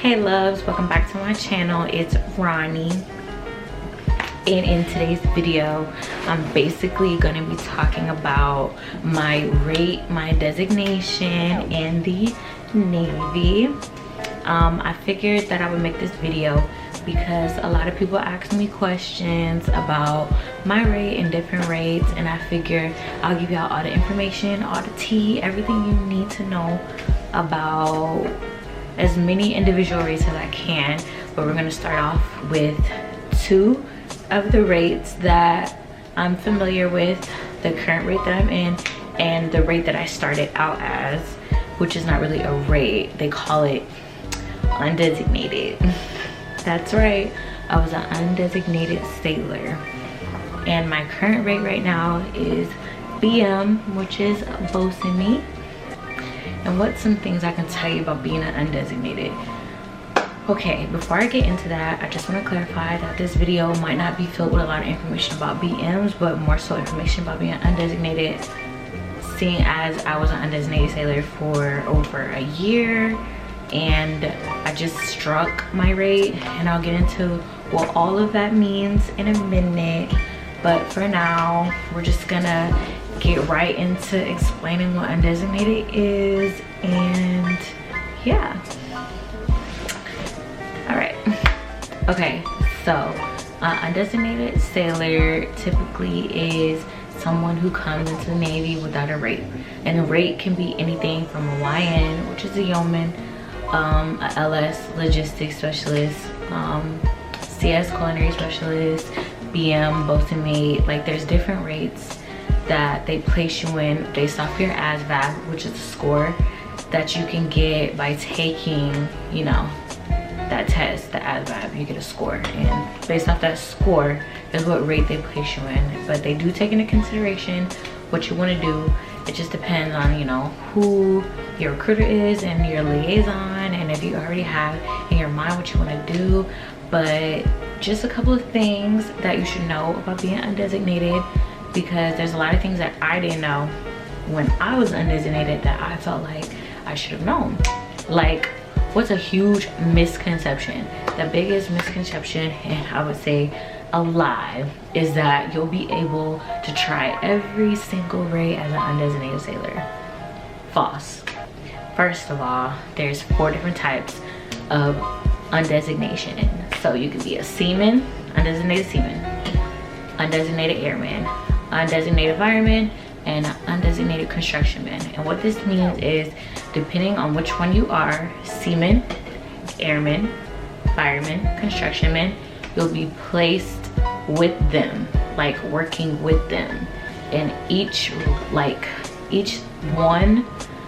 Hey loves, welcome back to my channel. It's Ronnie, and in today's video I'm basically going to be talking about my rate, my designation in the Navy. I figured that I would make this video because a lot of people ask me questions about my rate and different rates, and I figure I'll give y'all all the information, all the tea, everything you need to know about as many individual rates as I can. But we're going to start off with two of the rates that I'm familiar with, the current rate that I'm in and the rate that I started out as, which is not really a rate, they call it undesignated. That's right, I was an undesignated sailor, and my current rate right now is BM, which is bosun mate. And what's some things I can tell you about being an undesignated? Okay, before I get into that, I just want to clarify that this video might not be filled with a lot of information about BMs, but more so information about being undesignated, seeing as I was an undesignated sailor for over a year and I just struck my rate, and I'll get into what all of that means in a minute. But for now, we're just gonna get right into explaining what undesignated is, and yeah. All right, okay, so undesignated sailor typically is someone who comes into the Navy without a rate, and a rate can be anything from a YN, which is a yeoman, a LS logistics specialist, CS culinary specialist, BM, bosun mate. Like, there's different rates that they place you in based off your ASVAB, which is a score that you can get by taking, you know, that test, the ASVAB. You get a score, and based off that score is what rate they place you in. But they do take into consideration what you want to do. It just depends on, you know, who your recruiter is and your liaison, and if you already have in your mind what you want to do. But just a couple of things that you should know about being undesignated, because there's a lot of things that I didn't know when I was undesignated that I felt like I should have known. Like, what's a huge misconception? The biggest misconception, and I would say a lie, is that you'll be able to try every single rate as an undesignated sailor. False. First of all, there's 4 different types of undesignation. So you could be a seaman, undesignated seaman, undesignated airman, undesignated fireman, and undesignated construction man. And what this means is, depending on which one you are, seaman, airman, fireman, construction man, you'll be placed with them, like working with them. And each one,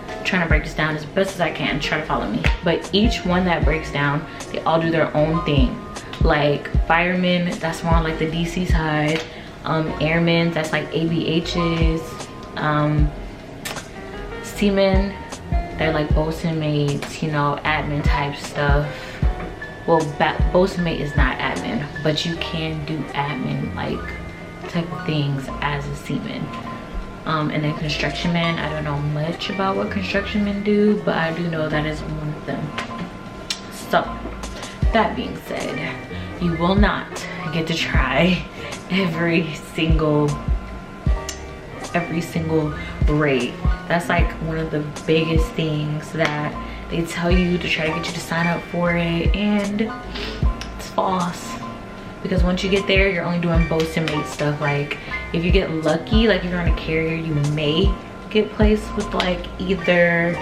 I'm trying to break this down as best as I can, try to follow me, but each one that breaks down, they all do their own thing. Like firemen, that's more on like the DC side. Airmen, that's like ABHs. Seamen, they're like bosun mates, you know, admin type stuff. Well, bosun mate is not admin, but you can do admin like type of things as a seaman. And then construction men, I don't know much about what construction men do, but I do know that is one of them. So that being said, you will not get to try every single rate. That's like one of the biggest things that they tell you to try to get you to sign up for it, and it's false. Because once you get there, you're only doing bosun mate stuff. Like, if you get lucky, like if you're on a carrier, you may get placed with like either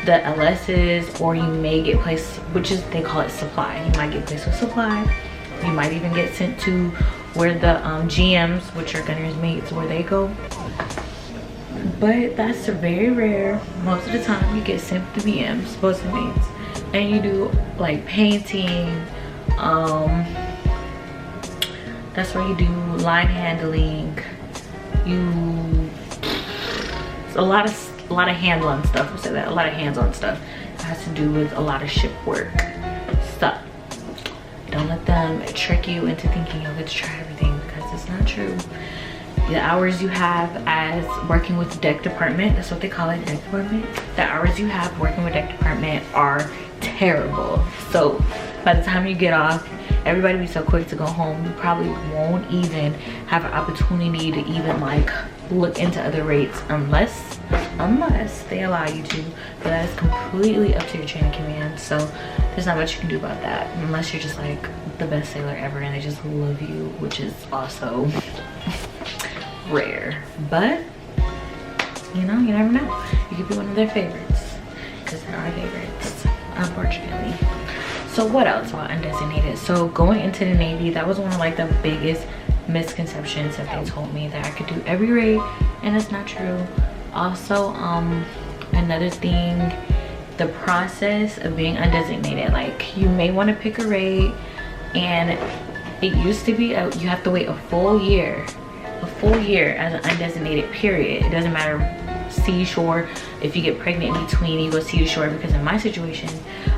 the LS's, or you may get placed, which is, they call it supply. You might get placed with supply. You might even get sent to where the GMs, which are gunner's mates, where they go. But that's very rare. Most of the time you get sent to BMs, bosun mates, and you do like painting. That's where you do line handling. It's a lot of hands-on stuff. We'll say that, a lot of hands-on stuff. It has to do with a lot of ship work. So don't let them trick you into thinking you'll get to try everything, because it's not true. The hours you have as working with the deck department, that's what they call it, deck department. The hours you have working with deck department are terrible. So by the time you get off, everybody be so quick to go home, you probably won't even have an opportunity to even like look into other rates unless they allow you to. But that's completely up to your chain of command, so there's not much you can do about that unless you're just like the best sailor ever and they just love you, which is also rare. But you know, you never know, you could be one of their favorites, because there are favorites, unfortunately. So what else about undesignated? So going into the Navy, that was one of like the biggest misconceptions that they told me, that I could do every rate, and it's not true. Also, another thing, the process of being undesignated, like you may want to pick a rate, and it used to be you have to wait a full year as an undesignated, period. It doesn't matter seashore. If you get pregnant in between, you go seashore, because in my situation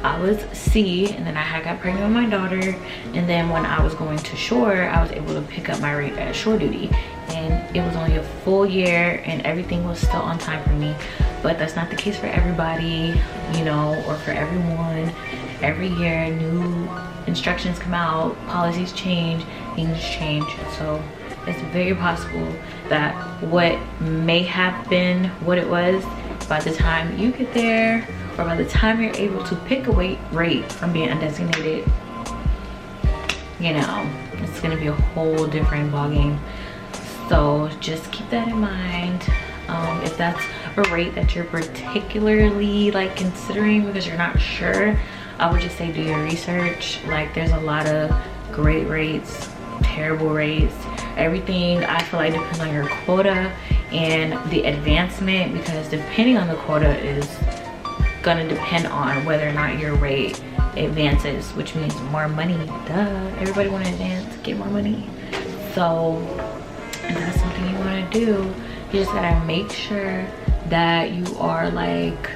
I was sea, and then I got pregnant with my daughter, and then when I was going to shore, I was able to pick up my rate at shore duty, and it was only a full year and everything was still on time for me. But that's not the case for everybody, you know, or for everyone. Every year new instructions come out, policies change, things change. So it's very possible that what may have been what it was, by the time you get there, or by the time you're able to pick a rate from being undesignated, you know, it's gonna be a whole different ballgame. So just keep that in mind. If that's a rate that you're particularly like considering because you're not sure, I would just say do your research. Like there's a lot of great rates, terrible rates. Everything I feel like depends on your quota and the advancement, because depending on the quota is gonna depend on whether or not your rate advances, which means more money. Duh, everybody want to advance, get more money. So if that's something you want to do, you just gotta make sure that you are like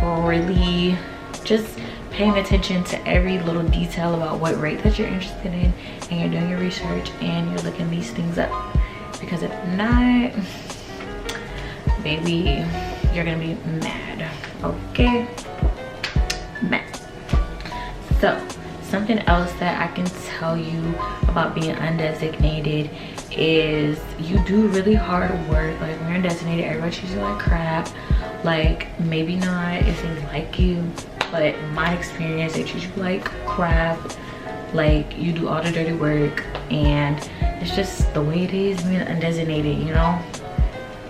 really just paying attention to every little detail about what rate that you're interested in, and you're doing your research and you're looking these things up. Because if not, baby, you're gonna be mad. Okay, mad. So something else that I can tell you about being undesignated is you do really hard work. Like when you're undesignated, everybody treats you like crap. Like maybe not if they like you, but in my experience, they treat you like crap. Like you do all the dirty work, and it's just the way it is being undesignated, you know?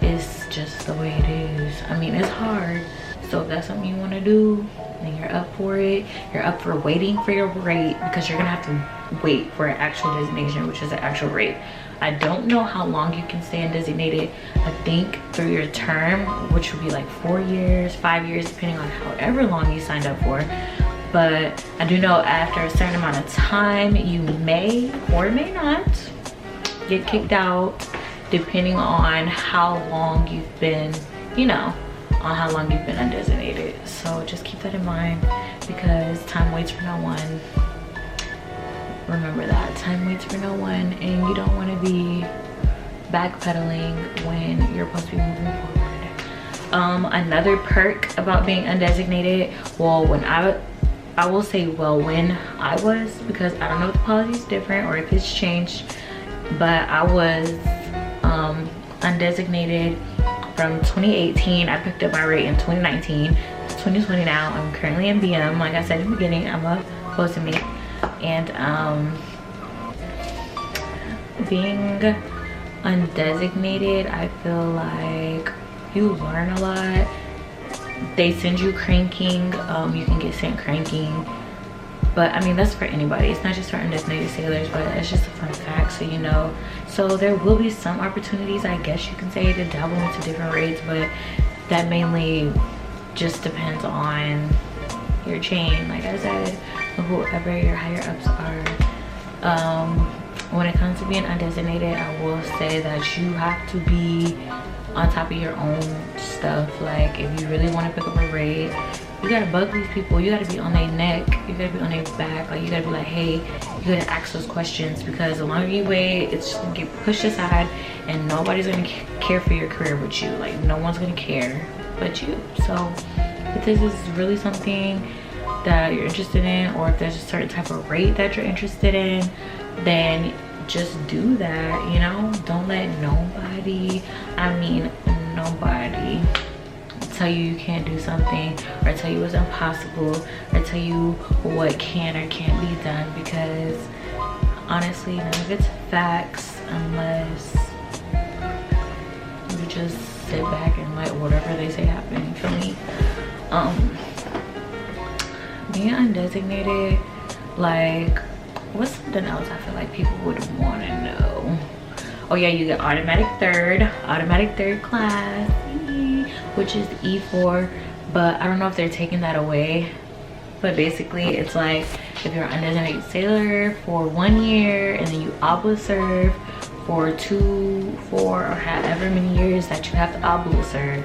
It's just the way it is. I mean, it's hard. So if that's something you want to do, then you're up for it. You're up for waiting for your rate, because you're gonna have to wait for an actual designation, which is an actual rate. I don't know how long you can stay undesignated. I think through your term, which would be like 4 years, 5 years, depending on however long you signed up for. But I do know after a certain amount of time, you may or may not get kicked out, depending on how long you've been, you know, on how long you've been undesignated. So just keep that in mind, because time waits for no one. Remember that, time waits for no one, and you don't want to be backpedaling when you're supposed to be moving forward. Another perk about being undesignated, well, when I will say, well, when I was, because I don't know if the policy is different or if it's changed, but I was undesignated from 2018. I picked up my rate in 2019. It's 2020 now. I'm currently in BM. Like I said in the beginning, I'm a closing mate. And being undesignated, I feel like you learn a lot. They send you cranking. You can get sent cranking, but I mean, that's for anybody. It's not just for undesignated sailors, but it's just a fun fact, so you know. So there will be some opportunities, I guess you can say, to dabble into different rates, but that mainly just depends on your chain, like I said, whoever your higher ups are. When it comes to being undesignated, I will say that you have to be on top of your own stuff. Like if you really want to pick up a rate, you gotta bug these people. You gotta be on their neck, you gotta be on their back. Like you gotta be like, hey, you gotta ask those questions, because the longer you wait, it's just gonna get pushed aside, and nobody's gonna care for your career but you. Like no one's gonna care but you. So if this is really something that you're interested in, or if there's a certain type of rate that you're interested in, then just do that, you know. Don't let nobody, I mean nobody, tell you can't do something, or tell you it's impossible, or tell you what can or can't be done, because honestly none of it's facts unless you just sit back and let whatever they say happen. You feel me? Being undesignated, like, what's something else I feel like people would want to know? Oh yeah, you get automatic third class, which is E4, but I don't know if they're taking that away. But basically it's like, if you're an undesignated sailor for 1 year and then you obla serve for 2, 4, or however many years that you have to obla serve,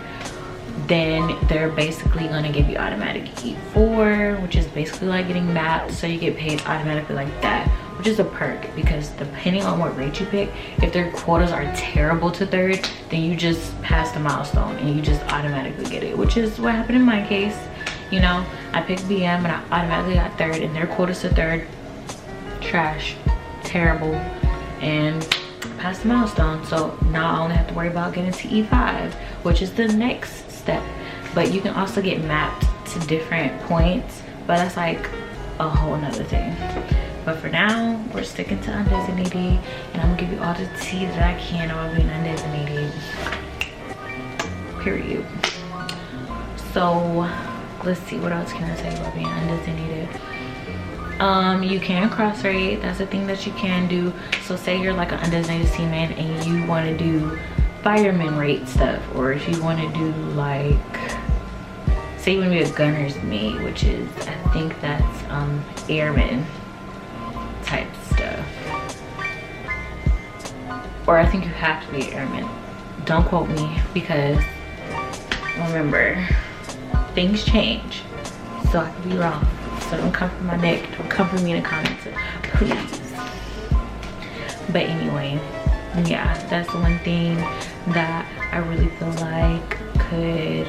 then they're basically gonna give you automatic E4, which is basically like getting mapped, so you get paid automatically like that, which is a perk, because depending on what rate you pick, if their quotas are terrible to third, then you just pass the milestone and you just automatically get it, which is what happened in my case. You know, I picked BM and I automatically got third, and their quotas to third, trash, terrible, and passed the milestone. So now I only have to worry about getting to E5, which is the next step. But you can also get mapped to different points, but that's like a whole nother thing. But for now, we're sticking to undesignated, and I'm gonna give you all the tea that I can about being undesignated, period. So let's see, what else can I tell you about being undesignated? You can cross rate. That's a thing that you can do. So say you're like an undesignated seaman and you want to do fireman rate stuff, or if you want to do like, say you want to be a gunner's mate, which is, I think that's airman type stuff, or I think you have to be an airman. Don't quote me, because remember, things change, so I could be wrong. So don't come for my neck, don't come for me in the comments, please. But anyway, yeah, that's the one thing that I really feel like could,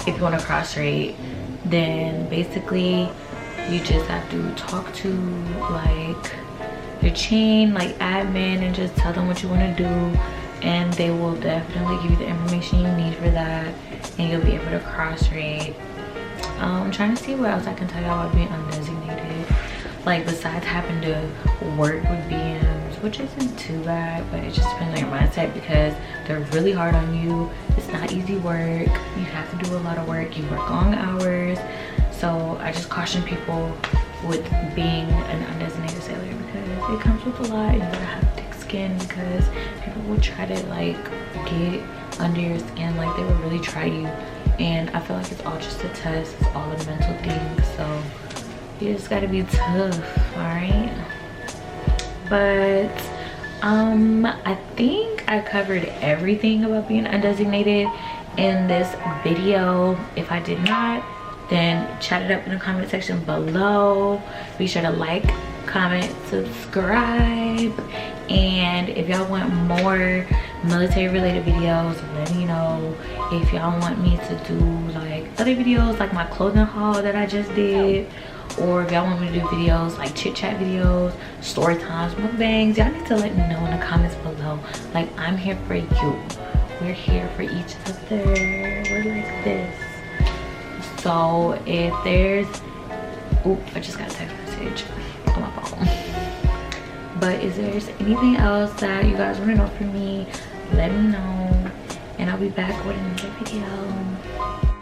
if you want to cross rate, then basically you just have to talk to like your chain, like admin, and just tell them what you want to do, and they will definitely give you the information you need for that, and you'll be able to cross rate. I'm trying to see what else I can tell y'all about being undesignated, like besides having to work with BMs, which isn't too bad, but it just depends on your mindset, because they're really hard on you. It's not easy work. You have to do a lot of work. You work long hours. So I just caution people with being an undesignated sailor, because it comes with a lot, and you gotta have thick skin, because people will try to like get under your skin, like they will really try you. And I feel like it's all just a test. It's all a mental thing. So you just gotta be tough, all right? But I think I covered everything about being undesignated in this video. If I did not, then chat it up in the comment section below. Be sure to like, comment, subscribe, and if y'all want more military related videos, let me know. If y'all want me to do like other videos like my clothing haul that I just did, or if y'all want me to do videos like chit chat videos, story times, mukbangs, y'all need to let me know in the comments below. Like, I'm here for you. We're here for each other. We're like this. So if there's, oop, I just got a text message on my phone. But if there's anything else that you guys want to know from me, let me know, and I'll be back with another video.